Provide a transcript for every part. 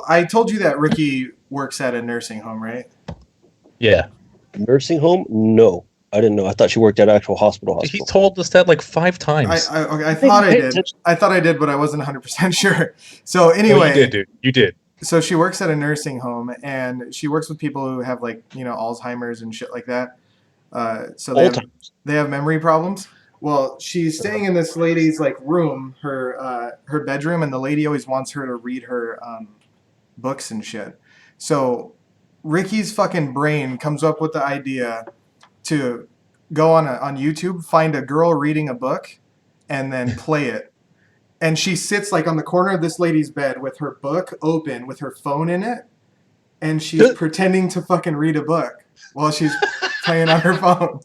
I told you that Ricky works at a nursing home, right? Yeah. Nursing home? No, I didn't know. I thought she worked at an actual hospital. He told us that like 5 I times. thought I did. I thought I did, but I wasn't 100% sure. So anyway, no, you did, dude. You did. So she works at a nursing home, and she works with people who have like Alzheimer's and shit like that. So they have memory problems. Well, she's staying in this lady's like room, her bedroom, and the lady always wants her to read her books and shit. So Ricky's fucking brain comes up with the idea to go on YouTube, find a girl reading a book, and then play it. And she sits like on the corner of this lady's bed with her book open with her phone in it, and she's pretending to fucking read a book while she's playing on her phone.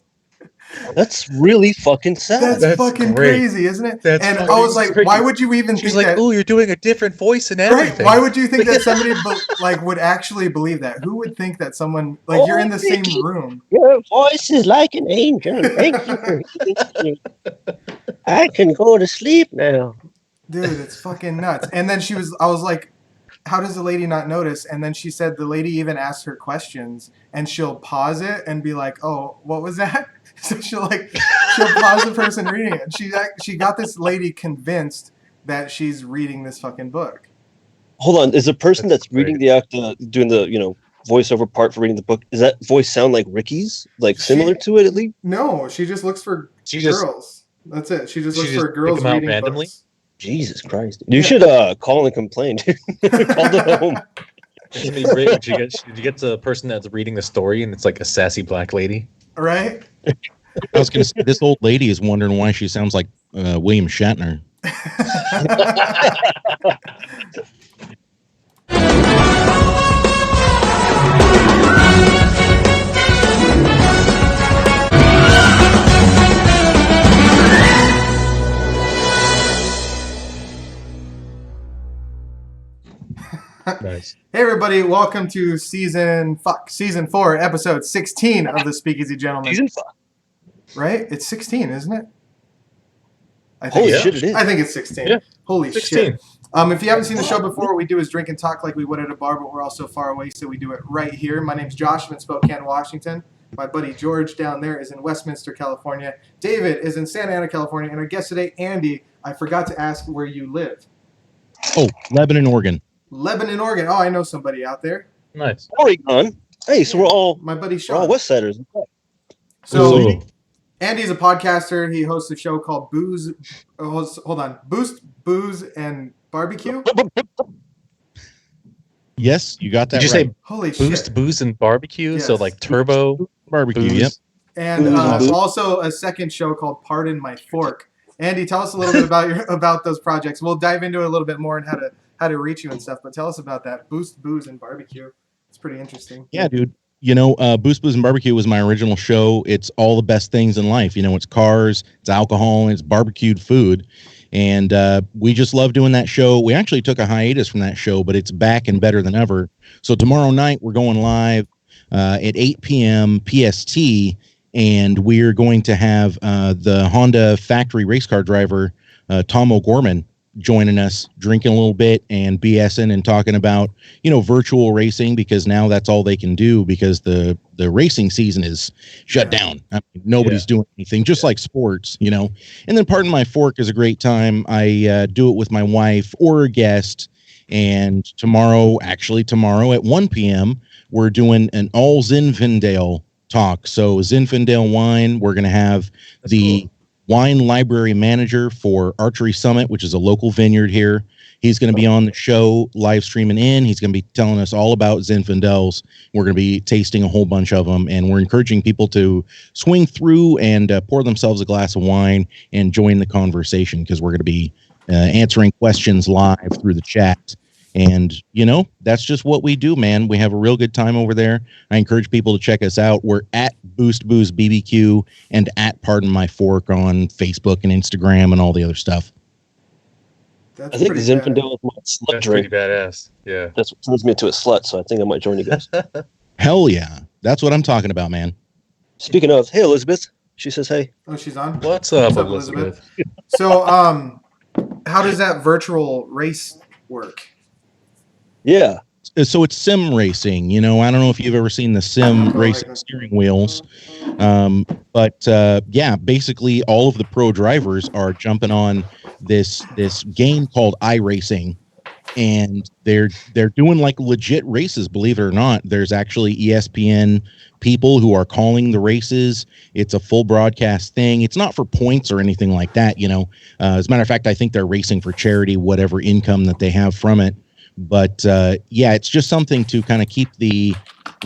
That's really fucking sad. That's fucking great. crazy, isn't it? That's and I was like, why would you even She's think like, that? "Oh, you're doing a different voice and everything." Right? Why would you think that somebody would actually believe that? Who would think that someone you're in the same room? Your voice is like an angel. Thank you for hearing me. I can go to sleep now. Dude, it's fucking nuts. And then I was like, how does the lady not notice? And then she said the lady even asked her questions, and she'll pause it and be like, "Oh, what was that?" So she'll pause the person reading it. She got this lady convinced that she's reading this fucking book. Hold on, is the person that's reading the act doing the voiceover part for reading the book? Does that voice sound like Ricky's? Like similar to it at least? No, she just looks for girls. That's it. She just looks for girls reading randomly. Books. Jesus Christ! You should call and complain. Call the home. Did you get the person that's reading the story and it's like a sassy black lady? Right? I was going to say, this old lady is wondering why she sounds like William Shatner. Nice. Hey everybody, welcome to season 4, episode 16 of the Speakeasy Gentlemen. Season 5. Right? It's 16, isn't it? Holy shit, it is. I think it's 16. Yeah. Holy 16. Shit. If you haven't seen the show before, what we do is drink and talk like we would at a bar, but we're all so far away, so we do it right here. My name's Josh. I'm in Spokane, Washington. My buddy George down there is in Westminster, California. David is in Santa Ana, California. And our guest today, Andy, I forgot to ask where you live. Oh, Lebanon, Oregon. Lebanon, Oregon. Oh, I know somebody out there. Nice. Oregon. Hey, so we're all my buddy Sean. We're all Westsiders. So Andy's a podcaster. He hosts a show called Boost, Booze, and Barbecue. Yes, you got that. Did you right. say holy Boost, shit. Booze, and Barbecue? Yes. So like Turbo Barbecue. Booze. Yep. And also a second show called Pardon My Fork. Andy, tell us a little bit about those projects. We'll dive into it a little bit more and how to reach you and stuff. But tell us about that Boost, Booze, and Barbecue. It's pretty interesting. Yeah, dude. Boost, Booze, and Barbecue was my original show. It's all the best things in life. It's cars, it's alcohol, and it's barbecued food. And we just love doing that show. We actually took a hiatus from that show, but it's back and better than ever. So tomorrow night, we're going live at 8 p.m. PST, and we're going to have the Honda factory race car driver, Tom O'Gorman, joining us, drinking a little bit and BSing and talking about, virtual racing, because now that's all they can do because the racing season is shut down. I mean, nobody's doing anything, just like sports, And then Pardon My Fork is a great time. I do it with my wife or a guest. And tomorrow at 1 p.m., we're doing an all Zinfandel talk. So Zinfandel wine, we're going to have wine library manager for Archery Summit, which is a local vineyard here. He's going to be on the show live streaming in. He's going to be telling us all about Zinfandels. We're going to be tasting a whole bunch of them, and we're encouraging people to swing through and pour themselves a glass of wine and join the conversation, because we're going to be answering questions live through the chat. And, that's just what we do, man. We have a real good time over there. I encourage people to check us out. We're at Boost Booze BBQ and at Pardon My Fork on Facebook and Instagram and all the other stuff. I think Zinfandel is my slut drink. Pretty badass. Yeah. That's what turns me into a slut, so I think I might join you guys. Hell yeah. That's what I'm talking about, man. Speaking of, hey, Elizabeth. She says hey. Oh, she's on? What's up, Elizabeth? So, how does that virtual race work? Yeah. So it's sim racing. You know, I don't know if you've ever seen the sim racing steering wheels. But yeah, basically all of the pro drivers are jumping on this game called iRacing, and they're doing like legit races. Believe it or not, there's actually ESPN people who are calling the races. It's a full broadcast thing. It's not for points or anything like that. You know, as a matter of fact, I think they're racing for charity, whatever income that they have from it. But yeah, it's just something to kind of keep the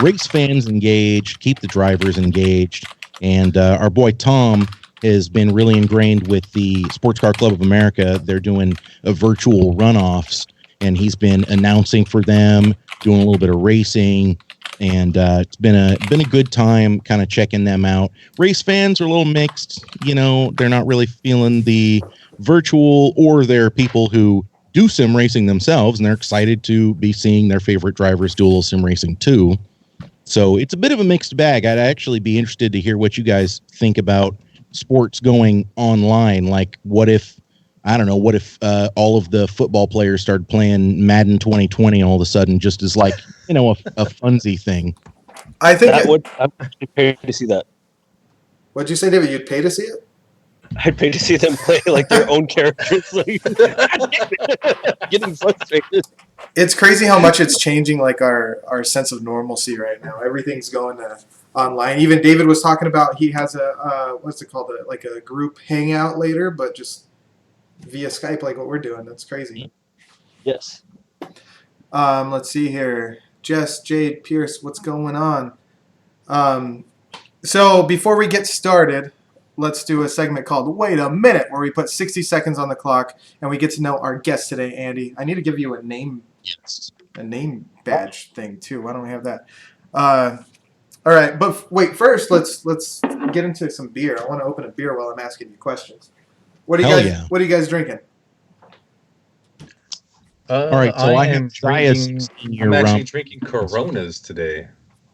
race fans engaged, keep the drivers engaged. And our boy Tom has been really ingrained with the Sports Car Club of America. They're doing a virtual runoffs, and he's been announcing for them, doing a little bit of racing, and it's been a good time kind of checking them out. Race fans are a little mixed, you know, they're not really feeling the virtual, or they're people who do sim racing themselves and they're excited to be seeing their favorite drivers do a little sim racing too. So it's a bit of a mixed bag. I'd actually be interested to hear what you guys think about sports going online. Like, what if, I don't know, what if all of the football players started playing Madden 2020 all of a sudden, just as like, you know, a funsy thing? I think I would actually pay to see that. What'd you say, David? You'd pay to see it? I'd pay to see them play like their own characters, like getting frustrated. It's crazy how much it's changing, like our sense of normalcy right now. Everything's going to online. Even David was talking about he has a what's it called, like a group hangout later, but just via Skype, like what we're doing. That's crazy. Yes. Let's see here. Jess, Jade, Pierce, what's going on? So before we get started, let's do a segment called Wait a Minute, where we put 60 seconds on the clock and we get to know our guest today, Andy. I need to give you a name badge thing too. Why don't we have that? All right, but wait, first let's get into some beer. I want to open a beer while I'm asking you questions. What are you guys drinking? All right, so I am drinking. I'm actually drinking Coronas today.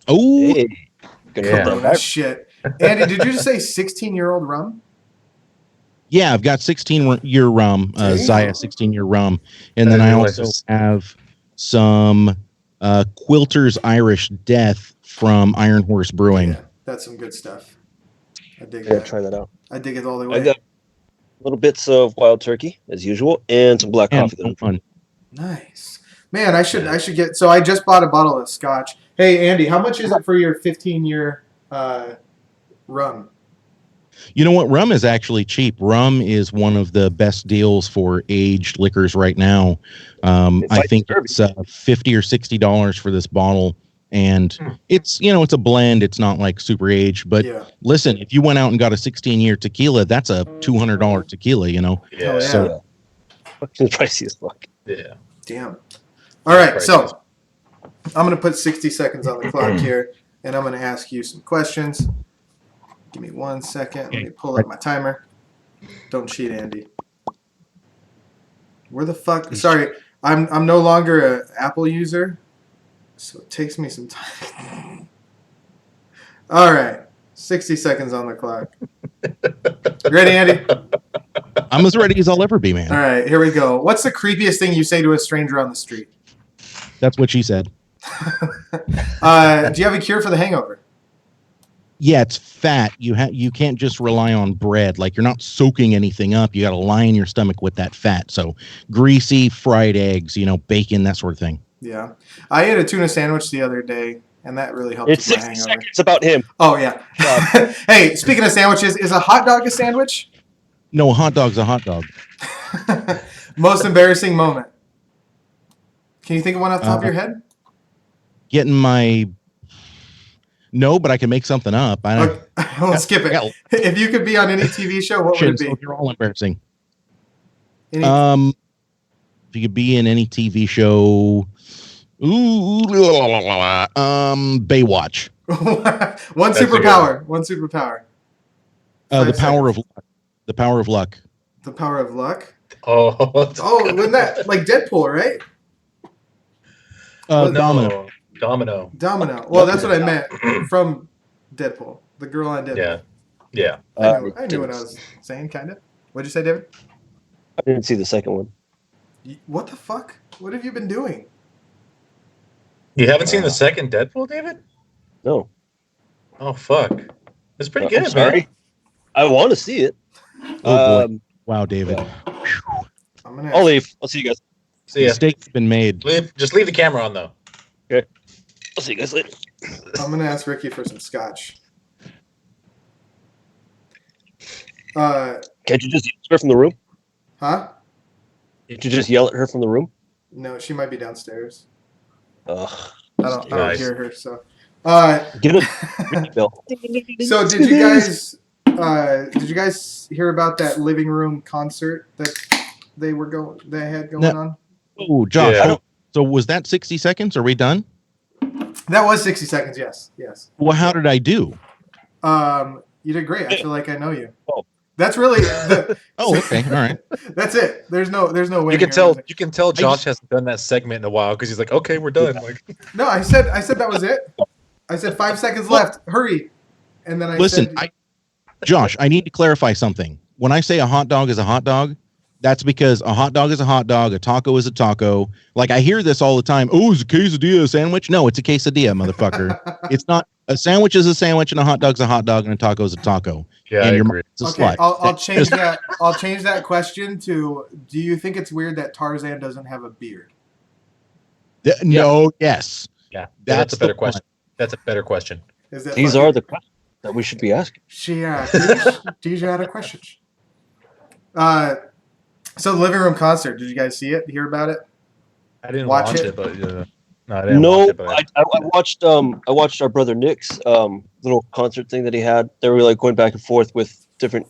Oh, hey, Corona shit. Andy, did you just say 16-year-old rum? Yeah, I've got 16-year rum, Zaya 16-year rum, and then I also have some Quilter's Irish Death from Iron Horse Brewing. Yeah, that's some good stuff. I dig Yeah, that. try that out. I dig it all the way. I got little bits of wild turkey as usual, and some black coffee. Fun. Nice, man. I should get. So I just bought a bottle of scotch. Hey, Andy, how much is it for your 15-year rum? You know what? Rum is actually cheap. Rum is one of the best deals for aged liquors right now. I think it's $50 or $60 for this bottle, and it's it's a blend. It's not like super aged, but listen, if you went out and got a 16-year tequila, that's a $200 tequila. You know, yeah. So fucking pricey as fuck. Yeah. Damn. All right, so I'm gonna put 60 seconds on the clock here, and I'm gonna ask you some questions. Give me 1 second. Let me pull up my timer. Don't cheat, Andy. Where the fuck? Sorry, I'm no longer an Apple user, so it takes me some time. All right, 60 seconds on the clock. Ready, Andy? I'm as ready as I'll ever be, man. All right, here we go. What's the creepiest thing you say to a stranger on the street? That's what she said. Do you have a cure for the hangover? Yeah, it's fat. You can't just rely on bread. Like, you're not soaking anything up. You got to line your stomach with that fat. So greasy fried eggs, bacon, that sort of thing. Yeah, I ate a tuna sandwich the other day, and that really helped with my hangover. 60 seconds about him. Oh yeah. Hey, speaking of sandwiches, is a hot dog a sandwich? No, a hot dog's a hot dog. Most embarrassing moment. Can you think of one off the top of your head? Getting my. No, but I can make something up. We'll skip it. If you could be on any TV show, what would it be? So you're all embarrassing. If you could be in any TV show, Baywatch. One superpower. The power of luck. The power of luck. The power of luck. Oh, wasn't that like Deadpool, right? Domino. Domino. Well, that's what I meant from Deadpool. The girl on Deadpool. Yeah. I knew what I was saying, kind of. What'd you say, David? I didn't see the second one. What the fuck? What have you been doing? You haven't seen the second Deadpool, David? No. Oh fuck, it's pretty I'm good, sorry. man. I want to see it. Oh boy! Wow, David. I'm gonna I'll leave. I'll see you guys. See ya. Mistake's been made. Just leave the camera on though. Okay. I'll see you guys later. I'm gonna ask Ricky for some scotch. Can't you just yell at her from the room? Huh? Can't you just yell at her from the room? No, she might be downstairs. Ugh. I don't Nice. hear her. So, Get it, Bill. so did you guys hear about that living room concert that they had going on? Oh, Josh. Yeah. So was that 60 seconds? Are we done? That was 60 seconds. Yes. Well, how did I do? You did great. I feel like I know you. Oh. That's really. Oh, okay. All right. That's it. There's no way. You can tell Josh hasn't done that segment in a while because he's like, okay, we're done. Like, No, I said that was it. I said 5 seconds left. Hurry. And then Josh, I need to clarify something. When I say a hot dog is a hot dog, that's because a hot dog is a hot dog, a taco is a taco. Like, I hear this all the time. Oh, is a quesadilla a sandwich? No, it's a quesadilla, motherfucker. It's not. A sandwich is a sandwich, and a hot dog's a hot dog, and a taco is a taco. yeah, And I your agree. mom's a Okay, slut. I'll change that. I'll change that question to: do you think it's weird that Tarzan doesn't have a beard? No, yes. Yeah, That's that's a better the one. question. That's a better question. Is that These are the questions that we should be asking. these are the questions. So the living room concert. Did you guys see it? Hear about it? I didn't Watch watch it? it, but no, I didn't No, watch it. But I watched our brother Nick's little concert thing that he had. They were like going back and forth with different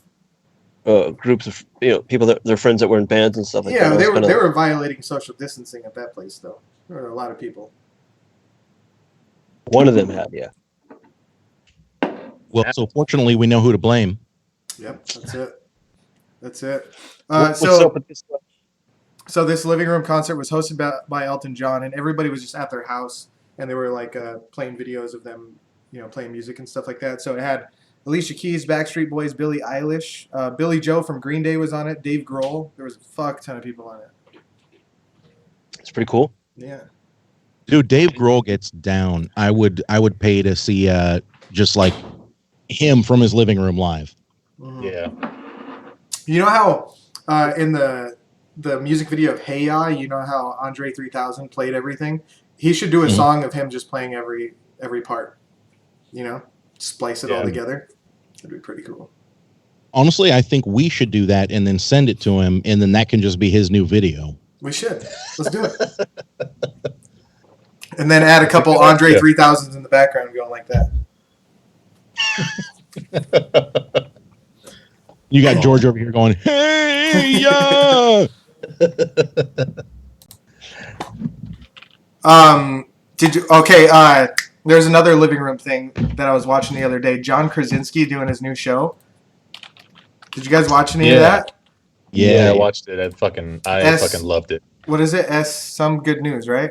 groups of people that their friends that were in bands and stuff like Yeah, that. they were violating social distancing at that place, though. There were a lot of people. One of them had, yeah. Well, so fortunately, we know who to blame. Yep, that's it. What's up with this? So this living room concert was hosted by Elton John, and everybody was just at their house, and they were like playing videos of them, playing music and stuff like that. So it had Alicia Keys, Backstreet Boys, Billie Eilish, Billy Joe from Green Day was on it, Dave Grohl. There was a fuck ton of people on it. It's pretty cool. Yeah. Dude, Dave Grohl gets down. I would pay to see just like him from his living room live. Mhm. yeah, You know how in the music video of Hey Ya, you know how Andre 3000 played everything? He should do a song of him just playing every part. Splice it all Yeah. together. That'd be pretty cool. Honestly, I think we should do that and then send it to him, and then that can just be his new video. We should. Let's do it. And then add a couple Andre 3000s in the background going like that. You got George over here going, "Hey, yeah!" Did you? Okay. There's another living room thing that I was watching the other day. John Krasinski doing his new show. Did you guys watch any of that? yeah, I Yeah. watched it. I fucking loved it. What is it? Some good news, right?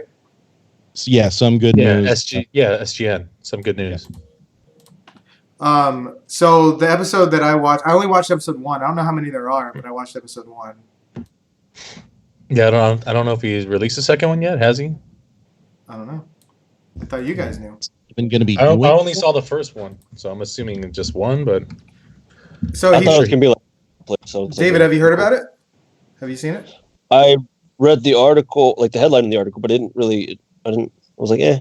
Yeah, some good news. SGN. Some good news. So the episode that I watched, I only watched episode 1. I don't know how many there are, but I watched episode 1. Yeah, I don't know if he's released the second one yet. Has he? I don't know. I thought you guys knew. Even going to be I doing only saw the first one, so I'm assuming just one. But So I thought it was gonna be like episodes. David, have you heard about it? Have you seen it? I read the article, like the headline in the article, but I was like, eh.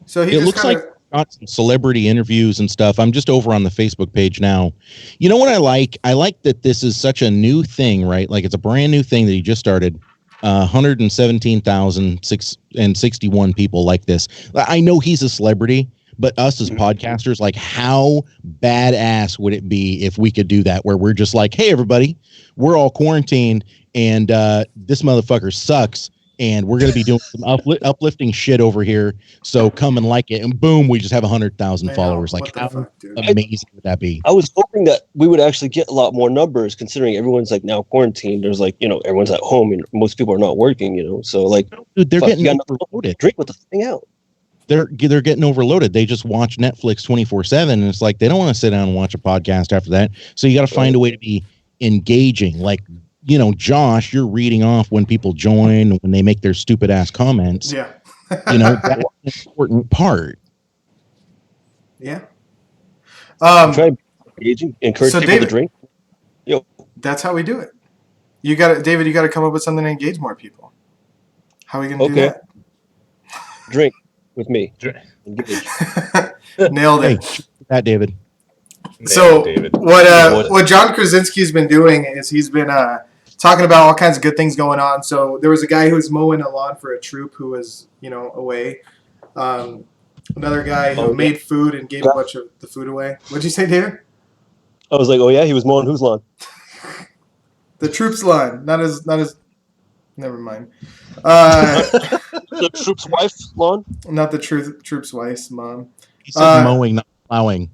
So he It just looks kinda, like got some celebrity interviews and stuff. I'm just over on the Facebook page now. You know what I like? I like that this is such a new thing, right? Like it's a brand new thing that he just started. 117,661 people like this. I know he's a celebrity, but us as podcasters, like how badass would it be if we could do that where we're just like, hey, everybody, we're all quarantined and this motherfucker sucks. And we're going to be doing some uplifting shit over here. So come and like it. And boom, we just have 100,000 Man, followers. what Like the how fuck, dude? amazing would that be? I was hoping that we would actually get a lot more numbers, considering everyone's like now quarantined. There's like everyone's at home and most people are not working. So like, Dude, they're fuck, getting you got nothing to overloaded. drink with the thing out. They're getting overloaded. They just watch Netflix 24/7, and it's like they don't want to sit down and watch a podcast after that. So you got to find a way to be engaging. Like, Josh, you're reading off when people join, when they make their stupid ass comments. Yeah. You know, that's an important part. Yeah. Try engaging, encourage so people David, to drink. that's how we do it. You got to, David. You got to come up with something to engage more people. How are we gonna do Okay. Drink with me. Drink. Engage. that? Nailed Hey, it. that David. So David. what John Krasinski's been doing is he's been talking about all kinds of good things going on. So there was a guy who was mowing a lawn for a troop who was away. Another guy who made food and gave a bunch of the food away. What'd you say, David? I was like, oh yeah, he was mowing whose lawn? The troop's lawn, not his. Never mind. The troop's wife's lawn. Not the troop's wife's mom. He said mowing, not plowing.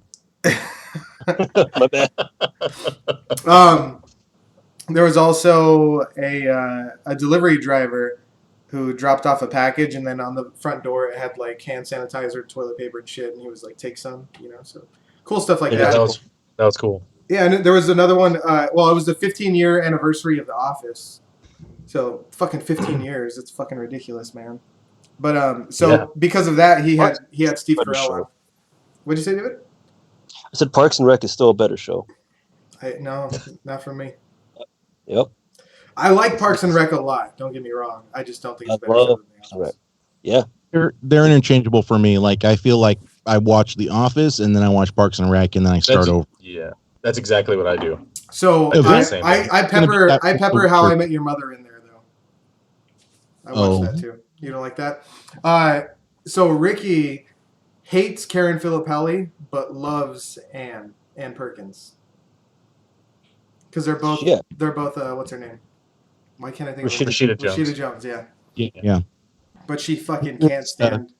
My bad. There was also a delivery driver who dropped off a package, and then on the front door it had like hand sanitizer, toilet paper, and shit, and he was like, "Take some," so cool stuff like that. That was cool. Yeah, and there was another one. It was the 15-year anniversary of The Office. So fucking 15 years, it's fucking ridiculous, man. But because of that, he had Steve Carell on. What'd you say, David? I said Parks and Rec is still a better show. No, not for me. Yep. I like Parks and Rec a lot. Don't get me wrong. I just don't think it's better show than The Office. Yeah. They're interchangeable for me. Like I feel like I watch The Office and then I watch Parks and Rec and then I start over. Yeah, that's exactly what I do. So I pepper How I Met Your Mother in there though. I watch that too. You don't like that? So Ricky hates Karen Filippelli but loves Ann Perkins. Because they're both what's her name? Why can't I think of her? Rashida Jones, yeah. Yeah. But she fucking can't stand.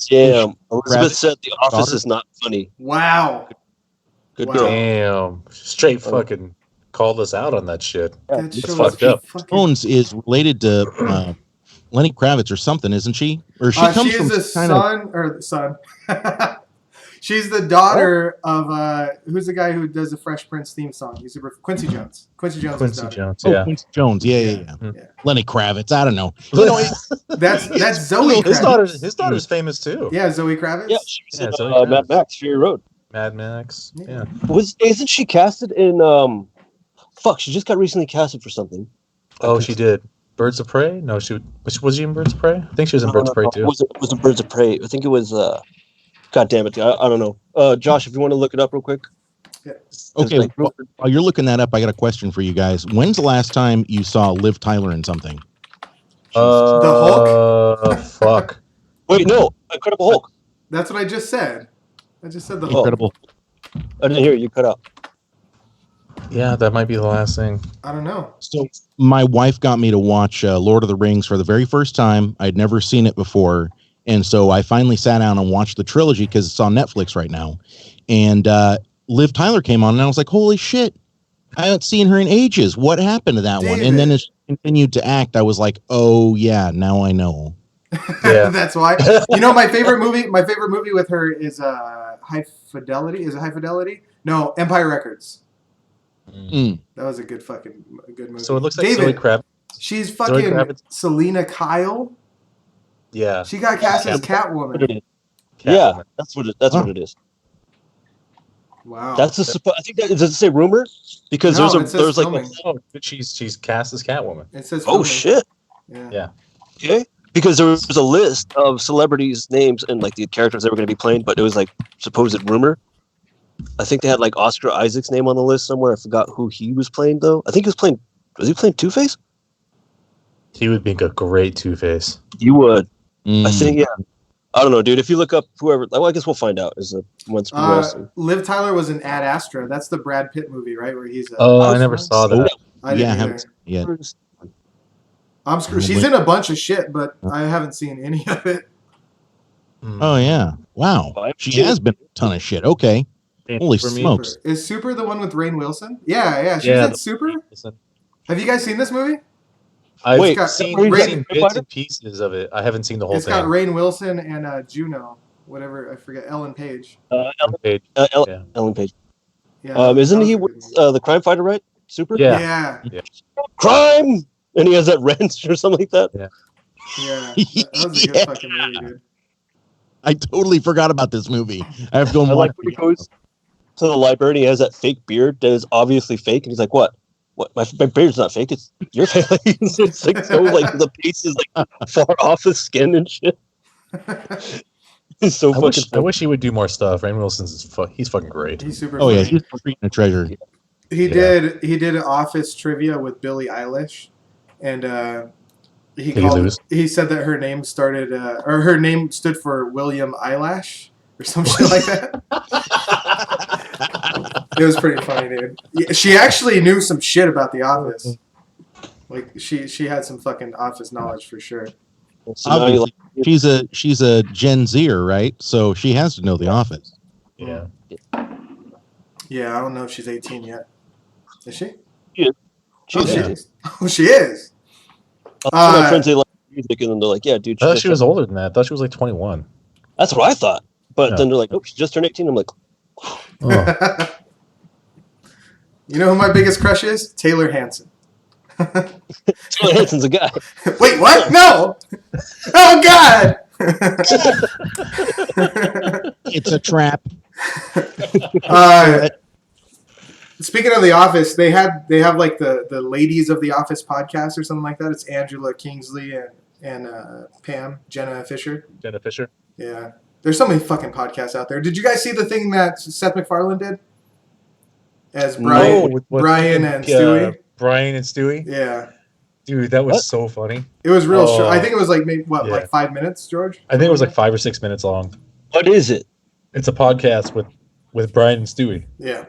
Damn. Elizabeth said The Office is not funny. Wow. Good girl. Damn. Straight fucking called us out on that shit. That It's fucked up. Jones is related to Lenny Kravitz or something, isn't she? Or she comes she from is the son. She's the daughter of who's the guy who does the Fresh Prince theme song? He's Quincy Jones. Quincy Jones. Quincy Jones. Quincy Jones. Yeah. Lenny Kravitz. I don't know. That's Zoe Kravitz. His daughter's famous too. Yeah, Zoe Kravitz. Yeah, she was in Mad Max Fury Road. Mad Max. Yeah. Isn't she casted in she just got recently casted for something. Oh, she did. Birds of Prey? No, was she in Birds of Prey? I think she was in Birds of Prey too. It was in Birds of Prey. I think it was God damn it. I don't know. Josh, if you want to look it up real quick. Yeah. Okay, while you're looking that up, I got a question for you guys. When's the last time you saw Liv Tyler in something? The Hulk? Fuck. Wait, no. Incredible Hulk. That's what I just said. I just said the Hulk. Incredible. I didn't hear you cut out. Yeah, that might be the last thing. I don't know. So my wife got me to watch Lord of the Rings for the very first time. I'd never seen it before. And so I finally sat down and watched the trilogy because it's on Netflix right now. And Liv Tyler came on and I was like, holy shit, I haven't seen her in ages. What happened to that one? And then as she continued to act, I was like, oh yeah, now I know. Yeah. That's why. My favorite movie with her is High Fidelity. Is it High Fidelity? No, Empire Records. Mm. That was a good movie. So it looks like David, Zoe Kravitz. She's fucking Selena Kyle. Yeah. She got cast as Catwoman. Yeah, that's what it is. Wow. That's I think does it say rumor? Because there's like she's cast as Catwoman. It says filming. Oh shit. Yeah. Okay. Because there was a list of celebrities' names and like the characters they were going to be playing, but it was like supposed rumor. I think they had like Oscar Isaac's name on the list somewhere. I forgot who he was playing though. I think was he playing Two-Face? He would make a great Two-Face. You would. I think, yeah. I don't know, dude. If you look up whoever, I guess we'll find out as once progressing. Liv Tyler was in Ad Astra. That's the Brad Pitt movie, right? Where he's. I never saw that. I didn't either. I'm screwed. She's in a bunch of shit, but I haven't seen any of it. Oh yeah! Wow, she has been a ton of shit. Okay, holy smokes! Is Super the one with Rainn Wilson? Yeah. She's in Super. Have you guys seen this movie? I've seen bits and pieces of it. I haven't seen the whole thing. It's got Rainn Wilson and Juno, whatever, I forget, Ellen Page. Ellen Page. Yeah. Isn't he the crime fighter, right? Super? Yeah. Crime! And he has that wrench or something like that? Yeah. Yeah, that was a good Yeah. fucking movie, dude. I totally forgot about this movie. I have to go and I watch like when he it. goes to the library and he has that fake beard that is obviously fake, and he's like, "What? What? My beard's not fake. It's your face." It's like so like the face is like far off the skin and shit. It's so I fucking wish, I funny. wish he would do more stuff. Rainn Wilson's he's fucking great. He's super Oh funny. yeah, he's a treasure. He Yeah. did Office trivia with Billie Eilish, and he Did he lose? He said that her name started or her name stood for William Eyelash or some shit like that. It was pretty funny, dude. Yeah, she actually knew some shit about The Office. Like she had some fucking Office knowledge for sure. So now you Obviously, she's a Gen Zer, right? So she has to know The Office. Yeah. Yeah, I don't know if she's 18 yet. Is she? Yeah. Oh, She's she 18. is. Oh, she is. Some of my friends they like music, and then they're like, "Yeah, dude." I thought just she was turned-" older than that. I thought she was like 21. That's what I thought. But Yeah. then they're like, "Oh, she just turned 18." I'm like, Oh. You know who my biggest crush is? Taylor Hanson. Taylor Hanson's a guy. Wait, what? No! Oh, God! It's a trap. Speaking of The Office, they have like the Ladies of The Office podcast or something like that. It's Angela Kingsley and Jenna Fisher. Jenna Fisher. Yeah. There's so many fucking podcasts out there. Did you guys see the thing that Seth MacFarlane did? As Brian, with Brian and Stewie? Brian and Stewie? Yeah. Dude, that was What? so funny. It was real short. I Oh. think it was like maybe, Yeah. like 5 minutes, George? I think it was like 5 or 6 minutes long. What is it? It's a podcast with Brian and Stewie. Yeah.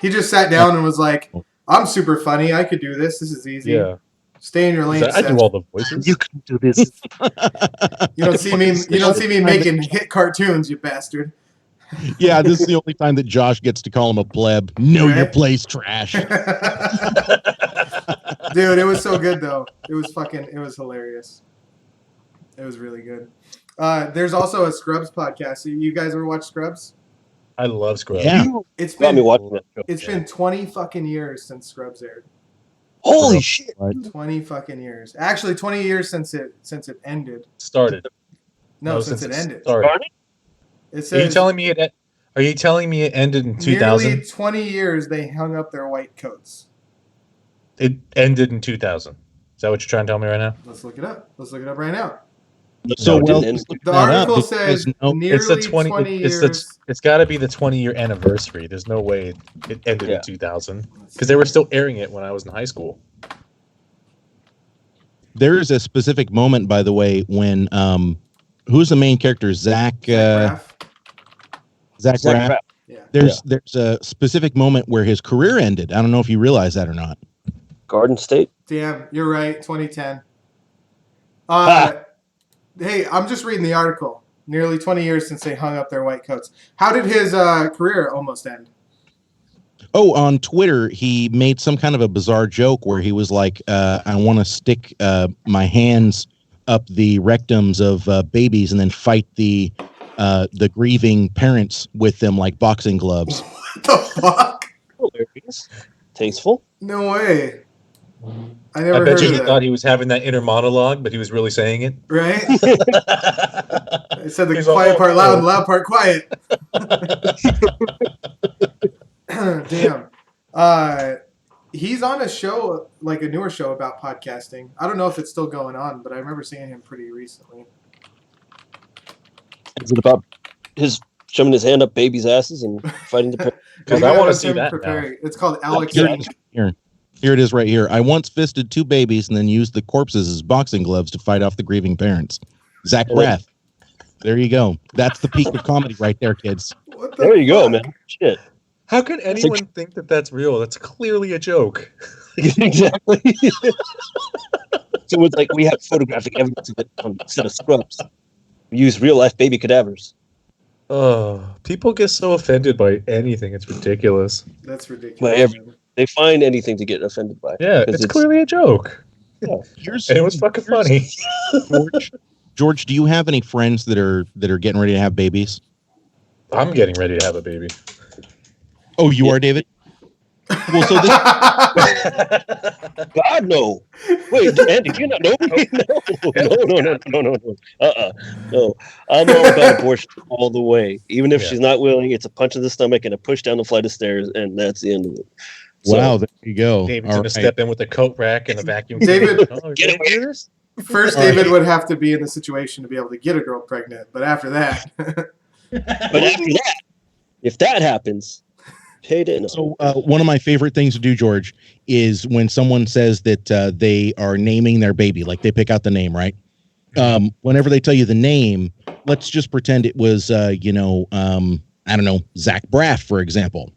He just sat down and was like, I'm super funny. I could do this. This is easy. Yeah. Stay in your lane, I do Seth. all the voices. You can do this. You don't see me making hit cartoons, you bastard. Yeah, this is the only time that Josh gets to call him a pleb. Know your Right? place, trash. Dude, it was so good though. It was hilarious. It was really good. There's also a Scrubs podcast. You guys ever watch Scrubs? I love Scrubs. Yeah. It's Got me been watching that show. it's been 20 fucking years since Scrubs aired. Holy shit! 20 fucking years. Actually 20 years since it ended. Started. No, since it ended. Started. It Are you says telling me it ended in 2000? nearly 20 years they hung up their white coats. It ended in 2000. Is that what you're trying to tell me right now? Let's look it up. Let's look it up right now. So it well, didn't end. just look The that up. article Did you says guys know- nearly It's the 20. 20 It's years. it's got to be the 20-year anniversary. There's no way it ended Yeah. in 2000 because they were still airing it when I was in high school. there is a specific moment, by the way, when who's the main character? Zach Braff. Braff. Yeah. There's a specific moment where his career ended. I don't know if you realize that or not. Garden State. Damn, you're right. 2010. Ah. Hey, I'm just reading the article. Nearly 20 years since they hung up their white coats. How did his career almost end? Oh, on Twitter, he made some kind of a bizarre joke where he was like, I want to stick my hands up the rectums of babies and then fight the grieving parents with them like boxing gloves. What the fuck? Hilarious. Tasteful. No way. I I never bet heard you of he that. thought he was having that inner monologue, but he was really saying it. Right? I said the He's quiet all- part loud and loud part quiet. Damn. He's on a show, like a newer show about podcasting. I don't know if it's still going on, but I remember seeing him pretty recently. Is it about his shoving his hand up babies' asses and fighting the parents? Because I want to It's see him that now. preparing. It's called Alex. Here it is. Here it is right here. I once fisted 2 babies and then used the corpses as boxing gloves to fight off the grieving parents. Zach Braff. There you go. That's the peak of comedy right there, kids. What the There you go, fuck? man. Shit. How could anyone think that that's real? That's clearly a joke. Exactly. So it's like we have photographic evidence of it on a set of Scrubs. We use real life baby cadavers. Oh, people get so offended by anything. It's ridiculous. That's ridiculous. By every- They find anything to get offended by. Yeah, Because it's clearly a joke. Here's, And it was fucking funny. George, do you have any friends that are getting ready to have babies? I'm getting ready to have a baby. Oh, you are, David? Well, so God, no. Wait, Andy, did you not know me? No. No. I'm all about abortion all the way. Even if she's not willing, it's a punch in the stomach and a push down the flight of stairs, and that's the end of it. So, wow, there you go. David's going to step in with a coat rack and a vacuum. David, get away. First, David would have to be in the situation to be able to get a girl pregnant, but after that, if that happens, pay it. So one of my favorite things to do, George, is when someone says that they are naming their baby, like they pick out the name, right? Whenever they tell you the name, let's just pretend it was, I don't know, Zach Braff, for example.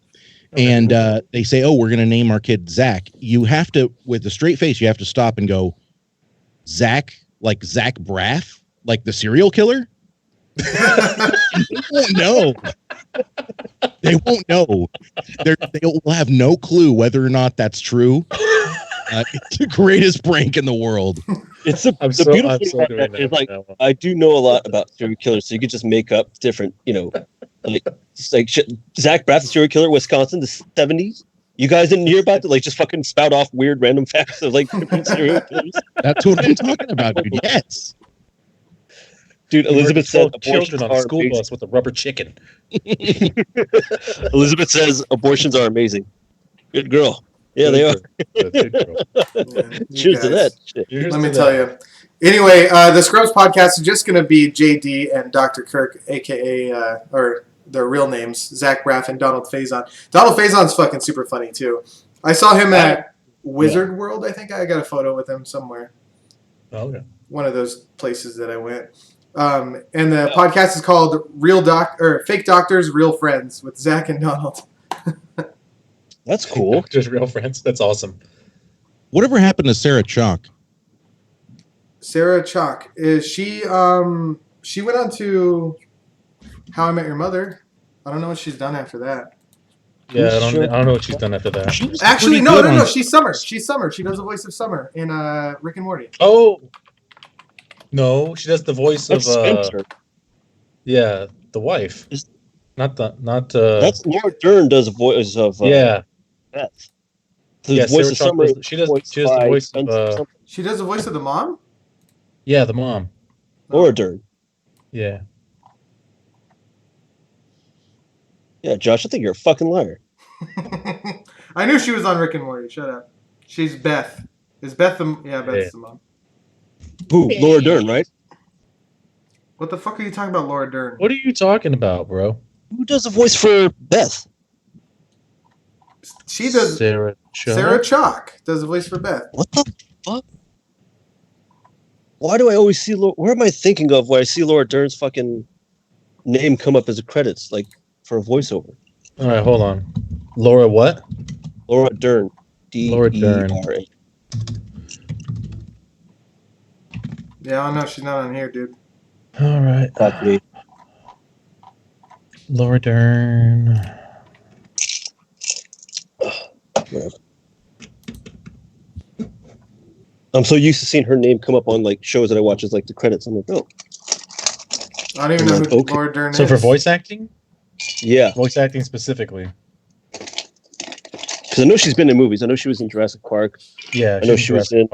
Okay. And they say, oh, we're going to name our kid Zach. You have to, with a straight face, you have to stop and go, Zach, like Zach Braff, like the serial killer? They won't know. They won't know. They'll have no clue whether or not that's true. It's the greatest prank in the world. It's the beautiful thing. It's like I do know a lot about serial killers, so you could just make up different, like shit. Zach Braff, the serial killer, Wisconsin, the 70s. You guys didn't hear about it? Like, just fucking spout off weird random facts of like different serial killers. That's what I'm talking about, dude. Yes. Dude, Elizabeth said children on a school bus with a rubber chicken. Elizabeth says abortions are amazing. Good girl. Yeah, they are. Good girl. Cheers to that. Let me tell you. Anyway, the Scrubs podcast is just going to be JD and Dr. Kirk, a.k.a. Or their real names, Zach Braff and Donald Faison. Donald Faison's fucking super funny, too. I saw him at Wizard World, I think. I got a photo with him somewhere. Oh, okay. One of those places that I went. And the podcast is called Fake Doctors, Real Friends with Zach and Donald. That's cool. Just real friends. That's awesome. Whatever happened to Sarah Chalk? Sarah Chalk is she went on to How I Met Your Mother. I don't know what she's done after that. Yeah, I don't know what she's done after that. Actually, no. She's Summer. She's Summer. She does the voice of Summer in Rick and Morty. Oh. No, she does the voice of Spencer. Yeah, the wife. Not That's Laura Dern does the voice of Beth. The voice of Summer. She does the voice of She does the voice of the mom? Yeah, the mom. Laura Dern. Yeah. Yeah, Josh, I think you're a fucking liar. I knew she was on Rick and Morty. Shut up. She's Beth. Is Beth the... Yeah, Beth's the mom. Who? Laura Dern, right? What the fuck are you talking about, Laura Dern? What are you talking about, bro? Who does the voice for Beth? She does... Sarah Chalk does the voice for Beth. What the fuck? Why do I always see... Where am I thinking of where I see Laura Dern's fucking name come up as a credits, like, for a voiceover? All right, hold on. Laura what? Laura Dern. Laura Dern. D-E-R-A. Yeah, I don't know. She's not on here, dude. All right. Laura Dern. I'm so used to seeing her name come up on like shows that I watch as like the credits. I'm like, oh. I don't even know who Laura Dern is. So for voice acting? Yeah. Voice acting specifically. Because I know she's been in movies. I know she was in Jurassic Park. Yeah. I know she was in...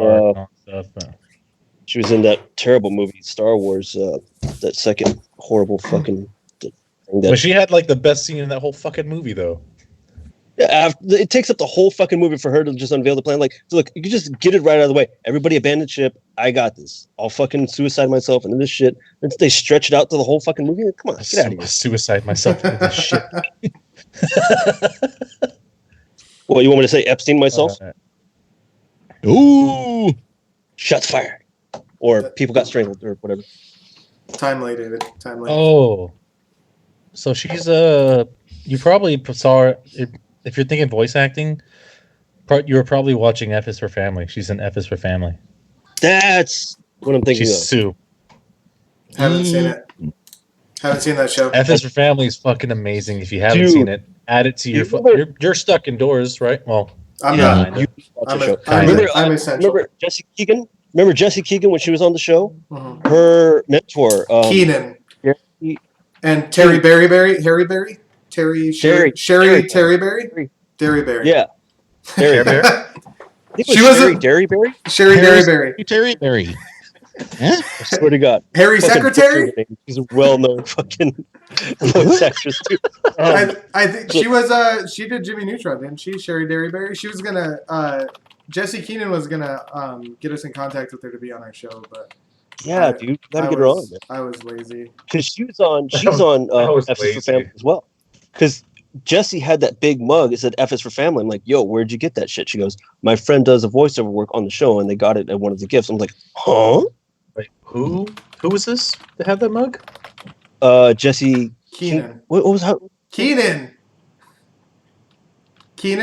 She was in that terrible movie, Star Wars, that second horrible fucking thing. But she had like the best scene in that whole fucking movie, though. Yeah, it takes up the whole fucking movie for her to just unveil the plan. Like, so look, you can just get it right out of the way. Everybody abandon ship. I got this. I'll fucking suicide myself into this shit. And they stretch it out to the whole fucking movie. Like, come on, get out of here. Suicide myself into this shit. Well, you want me to say Epstein myself? Ooh. Shots fired. Or people got strangled or whatever. Timely, David. Timely. Oh. So she's you probably saw her, if you're thinking voice acting, you were probably watching F is for Family. She's in F is for Family. That's what I'm thinking She's of. Sue. Haven't seen it. Haven't seen that show. F is for Family is fucking amazing. If you haven't seen it, add it to you're stuck indoors, right? Well, I'm not. I'm essential. Remember Jesse Keegan? Remember Jesse Keegan when she was on the show? Mm-hmm. Her mentor, Keenan. Harry, and Terry Berry? Terry Berry? Sherry Terry Berry? Terry Berry. Yeah. Care Bear? I think it She was was Sherry a- Derryberry. Sherry Derryberry. Terry Berry. Huh? I swear to God. Harry Fucking Secretary? butchered her name. She's a well-known fucking voice actress too. I think she was she did Jimmy Neutron, didn't she? Sherry Derryberry. She was gonna Jesse Keenan was gonna get us in contact with her to be on our show, but Yeah, dude, gotta get her on, man. I was lazy. Because she's on F is for Family as well. Because Jesse had that big mug. It said F is for Family. I'm like, yo, where'd you get that shit? She goes, my friend does a voiceover work on the show, and they got it at one of the gifts. I'm like, huh? Wait, who was this that had that mug? Jesse Keenan. What was that? Keenan,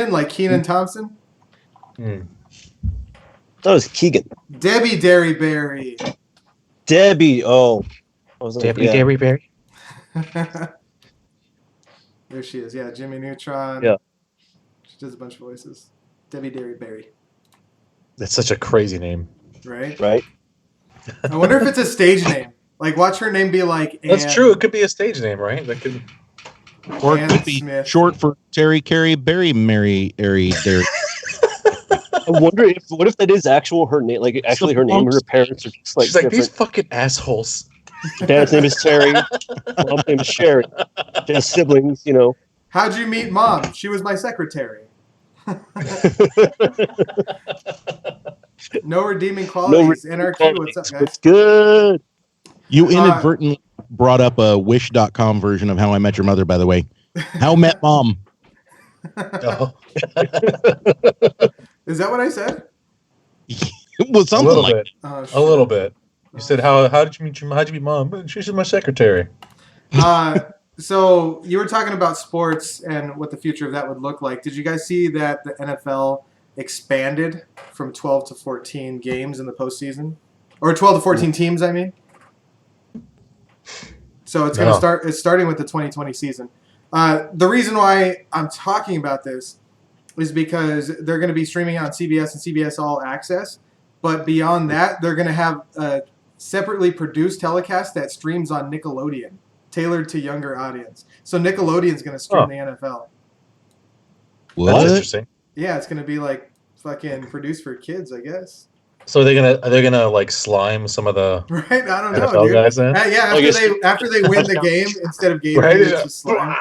like Keenan Thompson. Hmm. That was Keegan. Debbie Derryberry. Debbie. Oh, I was like, yeah. Derryberry. There she is. Yeah, Jimmy Neutron. Yeah. She does a bunch of voices. Debbie Derryberry. That's such a crazy name. Right? Right. I wonder if it's a stage name. Like, watch her name be like That's Ann- true. It could be a stage name, right? That could. Or it Ann could be Smith. short for Terry Carey Berry Mary Airy Derry. I wonder what if that is her name, like actually her name, or her parents are just like She's like, different. these fucking assholes. Dad's name is Terry. Mom's name is Sherry. She has siblings, you know. How'd you meet Mom? She was my secretary. No redeeming qualities. NRQ, what's up, guys? It's good. You inadvertently brought up a Wish.com version of How I Met Your Mother, by the way. How Met Mom. Oh. Is that what I said? It was A something little like bit. Oh, A little bit. You said, how did you meet your mom? She's my secretary. So you were talking about sports and what the future of that would look like. Did you guys see that the NFL expanded from 12 to 14 games in the postseason? Or 12 to 14 teams, I mean? So it's going to start. It's starting with the 2020 season. The reason why I'm talking about this is because they're going to be streaming on CBS and CBS All Access. But beyond that, they're going to have a separately produced telecast that streams on Nickelodeon, tailored to younger audience. So Nickelodeon's going to stream the NFL. what? That's interesting. Yeah, it's going to be like fucking produced for kids, I guess. So are they gonna like slime some of the Right? I don't know, NFL dude. guys in? Yeah, after they win the game, instead of game, Right? it's just slime.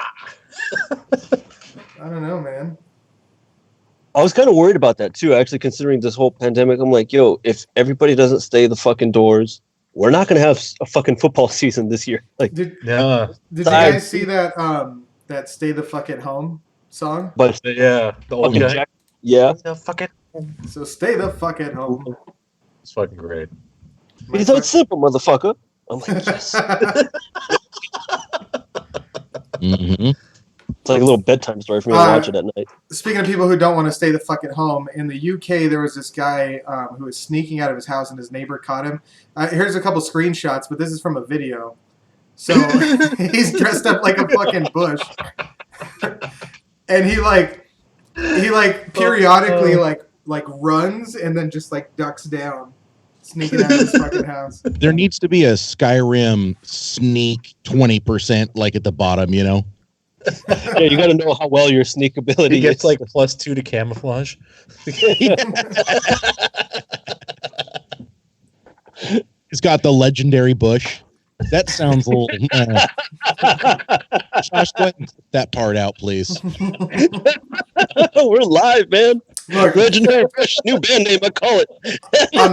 I don't know, man. I was kind of worried about that too, actually, considering this whole pandemic. I'm like, yo, if everybody doesn't stay the fucking doors, we're not gonna have a fucking football season this year. Like, Did Yeah, you guys see that that "Stay the Fuck at Home" song? but yeah. The old fucking guy. Jack, yeah, The fucking. So stay the fuck at home. It's fucking great. because it's simple, motherfucker. I'm like, yes. Mm-hmm. It's like a little bedtime story for me to watch it at night. Speaking of people who don't want to stay the fuck at home, in the UK there was this guy who was sneaking out of his house and his neighbor caught him. Here's a couple screenshots, but this is from a video. So he's dressed up like a fucking bush, and he periodically like runs and then just like ducks down, sneaking out of his fucking house. There needs to be a Skyrim sneak 20% like at the bottom, you know? Yeah, you got to know how well your sneak ability He gets is. like +2 to camouflage. It's got the legendary bush. That sounds a little. Josh, go ahead and cut that part out, please. We're live, man. Look, Legendary Fish, new band name. I call it. I'm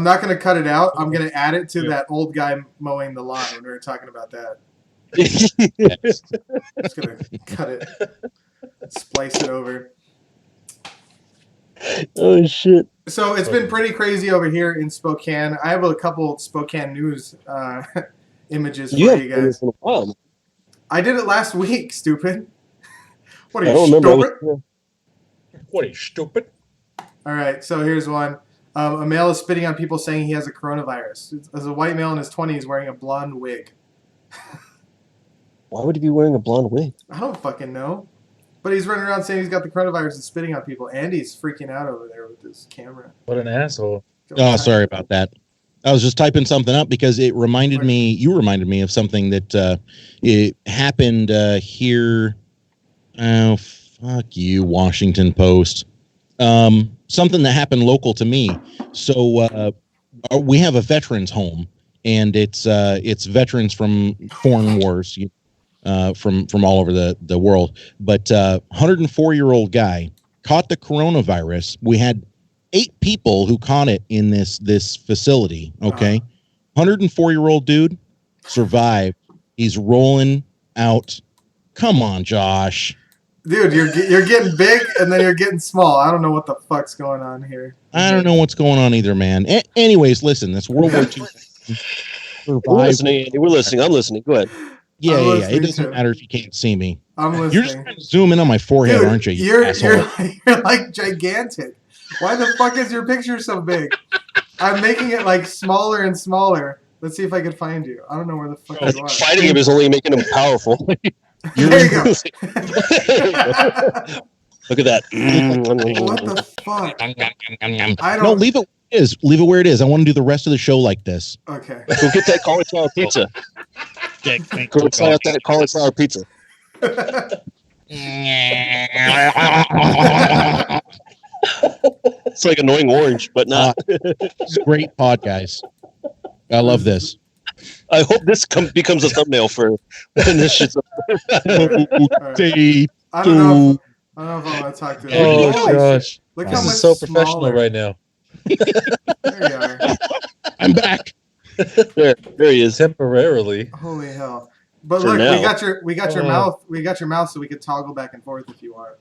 not gonna cut it out. I'm gonna add it to that old guy mowing the lawn when we were talking about that. Yes. Just gonna cut it, splice it over. Oh shit! So it's been pretty crazy over here in Spokane. I have a couple Spokane news images for you guys. In a while. I did it last week, stupid. What are I you, don't remember. stupid? What are you, stupid? All right, so here's one. A male is spitting on people saying he has a coronavirus. As a white male in his 20s wearing a blonde wig. Why would he be wearing a blonde wig? I don't fucking know. But he's running around saying he's got the coronavirus and spitting on people. Andy's freaking out over there with his camera. What an asshole. Oh, sorry about that. I was just typing something up because it reminded me, you reminded me of something that it happened here Fuck you, Washington Post. Something that happened local to me. So we have a veterans home, and it's veterans from foreign wars, from all over the world. But 104-year-old guy caught the coronavirus. We had 8 people who caught it in this facility. Okay, 104-year-old dude survived. He's rolling out. Come on, Josh. Dude, you're getting big and then you're getting small. I don't know what the fuck's going on here. I don't know what's going on either, man. Anyways, listen, that's World War II. We're listening, Andy. We're listening. I'm listening. Go ahead. Yeah. It doesn't matter if you can't see me. I'm listening. You're just trying to zoom in on my forehead, Dude, aren't you? You're like gigantic. Why the fuck is your picture so big? I'm making it like smaller and smaller. Let's see if I can find you. I don't know where the fuck you are. Fighting him is only making him powerful. There you go. Look at that. What the fuck? I don't. No, leave it where it is. Leave it where it is. I want to do the rest of the show like this. Okay. Go get that cauliflower pizza. Go try out that cauliflower pizza. It's like annoying orange, but not. It's a great pod, guys. I love this. I hope this becomes a thumbnail for when this shit's up. Right. I don't know if I want to talk to him. Oh, Holy gosh. shit. Look This how much is so professional smaller. right now. There you are. I'm back. There he is. Temporarily. Holy hell! But For look, now. we got your mouth. We got your mouth, so we can toggle back and forth if you want.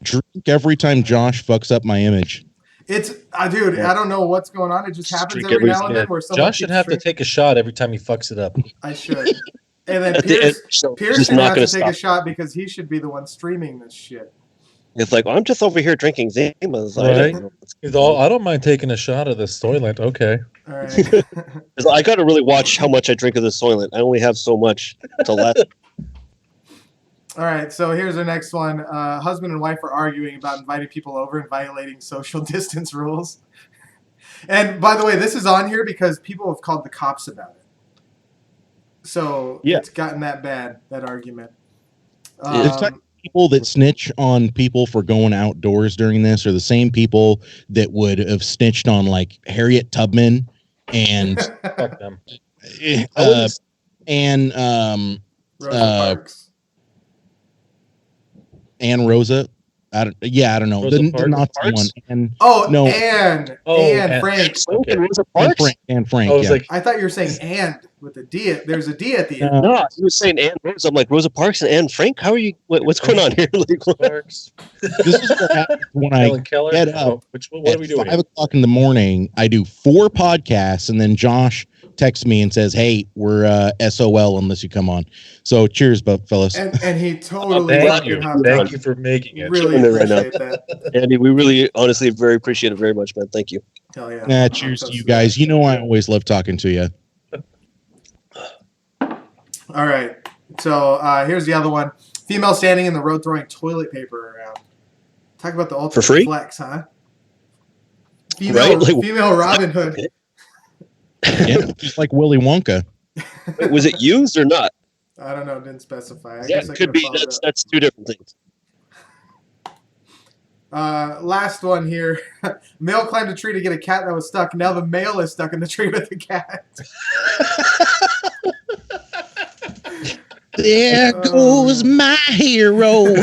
Drink every time Josh fucks up my image. It's dude. I don't know what's going on. It just happens Drink every every- now and then where someone Josh should keeps have to drinking. take a shot every time he fucks it up. I should. And then At the end, Pierce just should not have going to to take a stop. shot because he should be the one streaming this shit. It's like, I'm just over here drinking Zimas. Right. He's all, I don't mind taking a shot of this Soylent. Okay. All right. I got to really watch how much I drink of this Soylent. I only have so much to last. All right. So here's our next one. Husband and wife are arguing about inviting people over and violating social distance rules. And by the way, this is on here because people have called the cops about it. So Yeah. it's gotten that bad, that argument. It's like people that snitch on people for going outdoors during this are the same people that would have snitched on like Harriet Tubman and Fuck them. and Rosa Parks. Ann Rosa. I don't know. Rosa The Parks? Nazi one. And Oh, No. Anne. Oh, Anne Anne. Frank. Okay. Rosa and Parks? Frank. And Frank. I was Yeah. like, I thought you were saying and with a D. There's a D at the end. No, he was saying Anne Rose. I'm like, Rosa Parks and Anne Frank? How are you? What's going on here? Like, what? Parks. This is what happens when I Helen Keller. get up Oh, what are we at doing? 5 o'clock in the morning. I do 4 podcasts, and then Josh texts me and says, "Hey, we're SOL unless you come on." So cheers, fellas. And he totally Thank fucking you. hopped Thank on. you for making it. Really Chilling it right now. appreciate that. Andy, we really, honestly, very appreciate it very much, man. Thank you. Hell yeah. Cheers to you guys. You know I always love talking to you. All right. So here's the other one. Female standing in the road throwing toilet paper around. Talk about the ultimate free? flex, huh? Female, Right? Like- female Robin Hood. Yeah, just like Willy Wonka. Wait, was it used or not? I don't know. Didn't specify. I Yeah, guess I it could could've be. followed up. That's two different things. Last one here. Male climbed a tree to get a cat that was stuck. Now the male is stuck in the tree with the cat. There goes my hero. What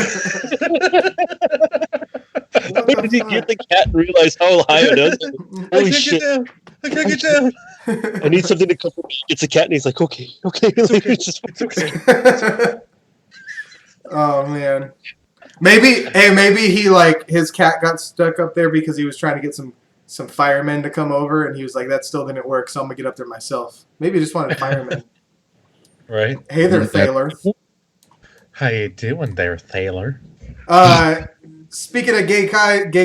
When the did he fuck? get the cat and realize how high it is? I Holy can't shit. get down. I can't get down. I need something to comfort me. He gets a cat and he's like, okay. It's okay. It's just- It's okay. Oh man. Maybe he like his cat got stuck up there because he was trying to get some firemen to come over and he was like, that still didn't work, so I'm gonna get up there myself. Maybe he just wanted firemen. Right. Hey there, Thaler. How you doing there, Thaler? Speaking of gay